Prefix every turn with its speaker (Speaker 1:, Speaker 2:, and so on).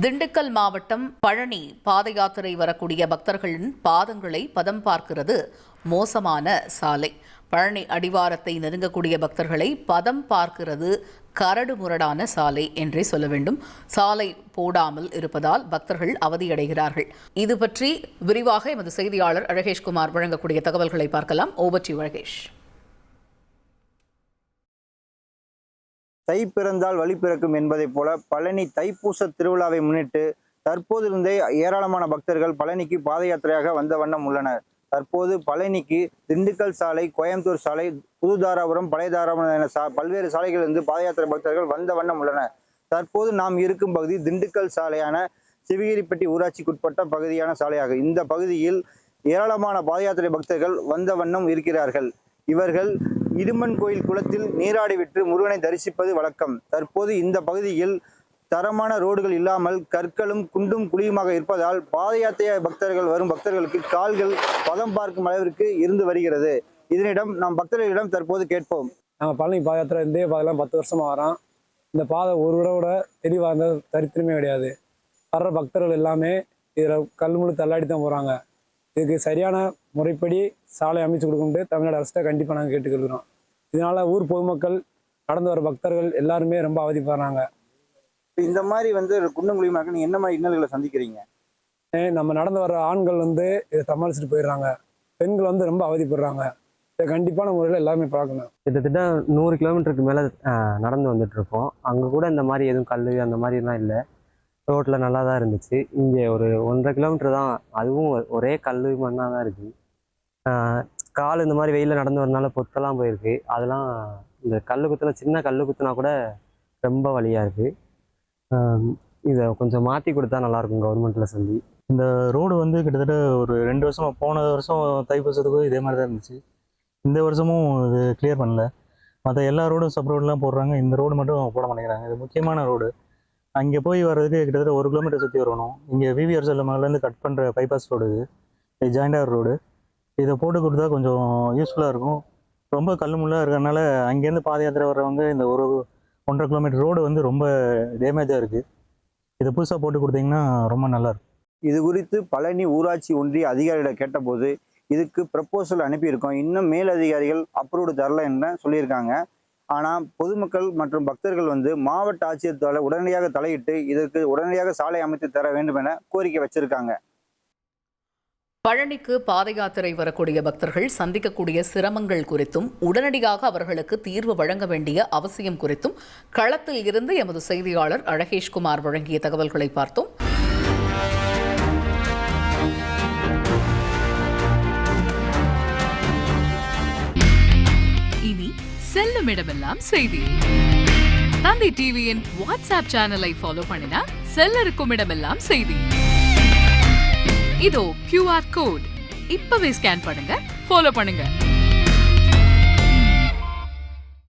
Speaker 1: திண்டுக்கல் மாவட்டம் பழனி பாத யாத்திரை வரக்கூடிய பக்தர்களின் பாதங்களை பதம் பார்க்கிறது மோசமான சாலை. பழனி அடிவாரத்தை நெருங்கக்கூடிய பக்தர்களை பதம் பார்க்கிறது கரடு முரடான சாலை என்றே சொல்ல வேண்டும். சாலை போடாமல் இருப்பதால் பக்தர்கள் அவதியடைகிறார்கள். இது பற்றி விரிவாக எமது செய்தியாளர் அழகேஷ்குமார் வழங்கக்கூடிய தகவல்களை பார்க்கலாம். Over to Alagesh.
Speaker 2: தை பிறந்தால் வழி பிறக்கும் என்பதைப் போல பழனி தைப்பூச திருவிழாவை முன்னிட்டு தற்போதிருந்தே ஏராளமான பக்தர்கள் பழனிக்கு பாத யாத்திரையாக வந்த வண்ணம் உள்ளனர். தற்போது பழனிக்கு திண்டுக்கல் சாலை, கோயம்புத்தூர் சாலை, புதுதாராபுரம், பழையதாராபுரம் என பல்வேறு சாலைகளிலிருந்து பாத யாத்திரை பக்தர்கள் வந்த வண்ணம் உள்ளனர். தற்போது நாம் இருக்கும் பகுதி திண்டுக்கல் சாலையான சிவகிரிப்பட்டி ஊராட்சிக்குட்பட்ட பகுதியான சாலையாகும். இந்த பகுதியில் ஏராளமான பாத யாத்திரை பக்தர்கள் வந்த வண்ணம் இருக்கிறார்கள். இவர்கள் இடுமன் கோயில் குளத்தில் நீராடிவிட்டு முருகனை தரிசிப்பது வழக்கம். தற்போது இந்த பகுதியில் தரமான ரோடுகள் இல்லாமல் கற்களும் குண்டும் குழியுமாக இருப்பதால் பாத யாத்திரை பக்தர்களுக்கு கால்கள் பதம் பார்க்கும் அளவிற்கு இருந்து வருகிறது. இதனிடம் நாம் பக்தர்களிடம் தற்போது கேட்போம்.
Speaker 3: நாங்கள் பழனி பாத யாத்திரை இந்த பாதைலாம் 10 வருஷமாக வரோம். இந்த பாதை ஒரு விட தெளிவாக இருந்தது சரித்திரமே கிடையாது. வர்ற பக்தர்கள் எல்லாமே இதில் கல்முழு தள்ளாடி தான் போகிறாங்க. இதுக்கு சரியான முறைப்படி சாலை அமைச்சு கொடுக்கும்ட்டு தமிழ்நாடு அரசை கண்டிப்பாக நாங்கள் கேட்டுக்கொள்கிறோம். இதனால ஊர் பொதுமக்கள், நடந்து வர பக்தர்கள் எல்லாருமே ரொம்ப அவதிப்படுறாங்க.
Speaker 2: இந்த மாதிரி குண்டும் குழியுமாக நீங்கள் என்ன மாதிரி இன்னல்களை சந்திக்கிறீங்க?
Speaker 3: நம்ம நடந்து வர ஆண்கள் இதை சமாளிச்சுட்டு போயிடுறாங்க. பெண்கள் ரொம்ப அவதிப்படுறாங்க. இதை கண்டிப்பான முறையில் எல்லாருமே பார்க்கணும்.
Speaker 4: கிட்டத்தட்ட 100 கிலோமீட்டருக்கு மேலே நடந்து வந்துட்டு இருக்கோம். அங்கே கூட இந்த மாதிரி எதுவும் கல் அந்த மாதிரிலாம் இல்லை. ரோட்டில் நல்லா தான் இருந்துச்சு. இங்கே ஒரு 1.5 கிலோமீட்டர் தான், அதுவும் ஒரே கல் மண்ணாக தான் இருக்குது. கால் இந்த மாதிரி வெயிலில் நடந்து வரனால பொத்தெல்லாம் போயிருக்கு. அதெல்லாம் இந்த கல் குத்துனா, சின்ன கல் குத்துனா கூட ரொம்ப வலியாக இருக்குது. இதை கொஞ்சம் மாற்றி கொடுத்தா நல்லாயிருக்கும் கவர்மெண்ட்டில் சொல்லி.
Speaker 5: இந்த ரோடு கிட்டத்தட்ட ஒரு 2 வருஷமாக, போன வருஷம் தைப்பூசத்துக்கும் இதே மாதிரி தான் இருந்துச்சு. இந்த வருஷமும் இது கிளியர் பண்ணல. மற்ற எல்லா ரோடும் சப் ரோடெலாம் போடுறாங்க, இந்த ரோடு மட்டும் போட மாட்டேங்கிறாங்க. இது முக்கியமான ரோடு. அங்கே போய் வர்றதுக்கு கிட்டத்தட்ட 1 கிலோமீட்டர் சுற்றி வரணும். இங்கே விவிஆர் செல்லமங்கலேருந்து கட் பண்ணுற பைபாஸ் ரோடு இது ஜாயிண்டார் ரோடு. இதை போட்டு கொடுத்தா கொஞ்சம் யூஸ்ஃபுல்லாக இருக்கும். ரொம்ப கல் முள்ளாக இருக்கிறதுனால அங்கேருந்து பாத யாத்திரை வர்றவங்க இந்த ஒரு 1.5 கிலோமீட்டர் ரோடு ரொம்ப டேமேஜாக இருக்குது. இதை புதுசாக போட்டு கொடுத்தீங்கன்னா ரொம்ப நல்லாயிருக்கும்.
Speaker 2: இது குறித்து பழனி ஊராட்சி ஒன்றிய அதிகாரிகளை கேட்டபோது இதுக்கு ப்ரப்போசல் அனுப்பியிருக்கோம், இன்னும் மேலதிகாரிகள் அப்ரூவ்டு தரல என்று சொல்லியிருக்காங்க. ஆனால் பொதுமக்கள் மற்றும் பக்தர்கள் மாவட்ட ஆட்சியர் உடனடியாக தலையிட்டு இதற்கு உடனடியாக சாலை அமைத்து தர வேண்டும் என கோரிக்கை வச்சிருக்காங்க.
Speaker 1: பழனிக்கு பாத யாத்திரை வரக்கூடிய பக்தர்கள் சந்திக்கக்கூடிய சிரமங்கள் குறித்தும் உடனடியாக அவர்களுக்கு தீர்வு வழங்க வேண்டிய அவசியம் குறித்தும் களத்தில் இருந்து எமது செய்தியாளர் அழகேஷ்குமார் வழங்கிய தகவல்களை பார்த்தோம்.
Speaker 6: இனி செல்லும் இடமெல்லாம் செய்தி. தந்தை டிவியின் வாட்ஸ்அப் சேனலை ஃபாலோ பண்ணினா செல்ல இருக்கும் இடமெல்லாம் செய்தி. இதோ QR கோட் இப்பவே ஸ்கேன் பண்ணுங்க, ஃபாலோ பண்ணுங்க.